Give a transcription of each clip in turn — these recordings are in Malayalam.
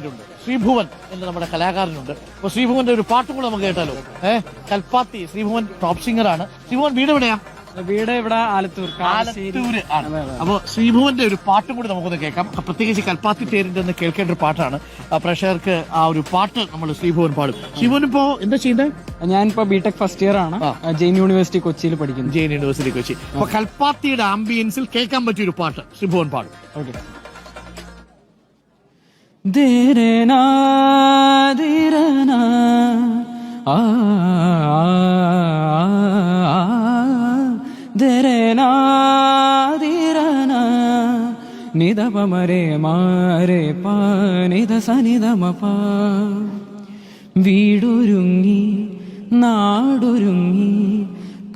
സൈഡിലുണ്ട്. ശ്രീഭുവൻ എന്ന് നമ്മുടെ കലാകാരനുണ്ട്. അപ്പൊ ശ്രീഭുവന്റെ ഒരു പാട്ടും കൂടെ നമുക്ക് കേട്ടാലോ. കൽപ്പാത്തി. ശ്രീഭുവൻ ടോപ്പ് സിംഗർ ആണ്. ശ്രീഭുവൻ വീട് എവിടെയാ? വീട് ഇവിടെ ആലത്തൂർ. ആണ്. അപ്പൊ ശ്രീഭുവന്റെ ഒരു പാട്ടും കൂടി നമുക്കൊന്ന് കേൾക്കാം. പ്രത്യേകിച്ച് കൽപ്പാത്തി തേരിന്റെ ഒന്ന് കേൾക്കേണ്ട ഒരു പാട്ടാണ്. പ്രേക്ഷകർക്ക് ആ ഒരു പാട്ട് നമ്മൾ ശ്രീഭുവൻ പാടും. ശ്രീഭുവൻ ഇപ്പോ എന്താ ചെയ്യുന്നത്? ഞാനിപ്പോ ബിടെക് ഫസ്റ്റ് ഇയർ ആണ്. ജെയിൻ യൂണിവേഴ്സിറ്റി കൊച്ചിയിൽ പഠിക്കുന്നു. ജെയിൻ യൂണിവേഴ്സിറ്റി കൊച്ചി. അപ്പൊ കൽപ്പാത്തിയുടെ ആംബിയൻസിൽ കേൾക്കാൻ പറ്റിയ ഒരു പാട്ട് ശ്രീഭുവൻ പാടും. ഓക്കെ. നിദപമരേ മാരേ പാനിദ സനിദമപ. വീടൊരുങ്ങി നാടൊരുങ്ങി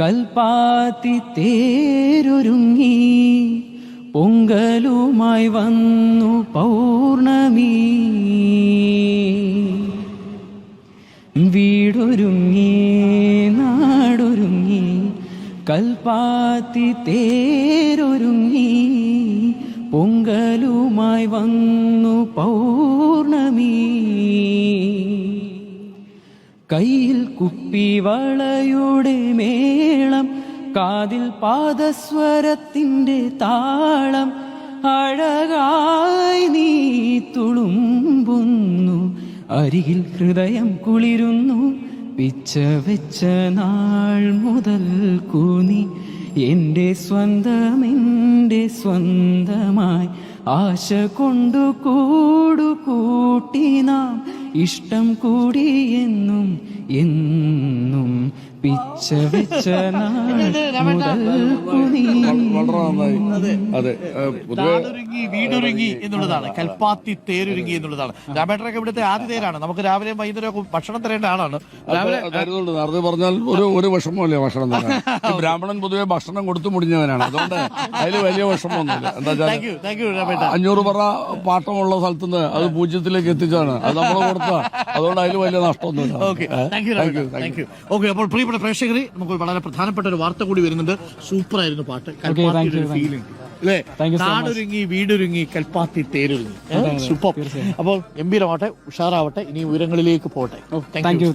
കൽപ്പാത്തി തേരൊരുങ്ങി പൊങ്കലുമായി വന്നു പൗർണമി. വീടൊരുങ്ങി നാടൊരുങ്ങി കൽപ്പാത്തി തേരൊരുങ്ങി പൊങ്കലുമായി വന്നു പൗർണമി. കയ്യിൽ കുപ്പിവളയുടെ മേളം, കാതിൽ പാദസ്വരത്തിന്റെ താളം. അഴകായി നീ തുളുമ്പുന്നു, അരികിൽ ഹൃദയം കുളിരുന്നു. പിച്ച വെച്ച നാൾ മുതൽ കൂനി എന്റെ സ്വന്തമായി ആശ കൊണ്ടു കൂട്ടി നാം ഇഷ്ടം കൂടി എന്നും എന്നും. പിച്ച വെച്ച നാടൊരുങ്ങി വീടൊരുങ്ങി എന്നുള്ളതാണ്. കൽപ്പാത്തി തേരൊരുങ്ങി എന്നുള്ളതാണ്. രാമേട്ടനൊക്കെ ഇവിടുത്തെ ആദ്യ തേരാണ്. നമുക്ക് രാവിലെയും വൈകുന്നേരം ഭക്ഷണം തരേണ്ട ആളാണ്. നേരത്തെ പറഞ്ഞാൽ ഒരു വിഷമമല്ലേ ഭക്ഷണം തരാൻ. ബ്രാഹ്മണൻ പൊതുവെ ഭക്ഷണം കൊടുത്തു മുടിഞ്ഞവനാണ്. അതുകൊണ്ട് അതിൽ വലിയ വിഷമമൊന്നുമില്ല. എന്താ വെച്ചാൽ 500 പറ പാട്ടമുള്ള സ്ഥലത്തുനിന്ന് അത് 0 എത്തിച്ചാണ് അത് നമ്മൾ കൊടുത്ത. അതുകൊണ്ട് അതിൽ വലിയ നഷ്ടമൊന്നുമില്ല. ഓക്കെ. അപ്പോൾ പ്രിയപ്പെട്ട പ്രേക്ഷകരെ, നമുക്ക് വളരെ പ്രധാനപ്പെട്ട ഒരു വാർത്ത കൂടി വരുന്നുണ്ട്. സൂപ്പർ ആയിരുന്നു പാട്ട്. ഫീലിംഗ് അല്ലേ? നാടൊരുങ്ങി വീടൊരുങ്ങി കൽപ്പാത്തി തേരൊരുങ്ങി. സൂപ്പർ. അപ്പോൾ ഗംഭീരമാവട്ടെ, ഉഷാറാവട്ടെ, ഇനി ഉയരങ്ങളിലേക്ക് പോട്ടെ. Thank you.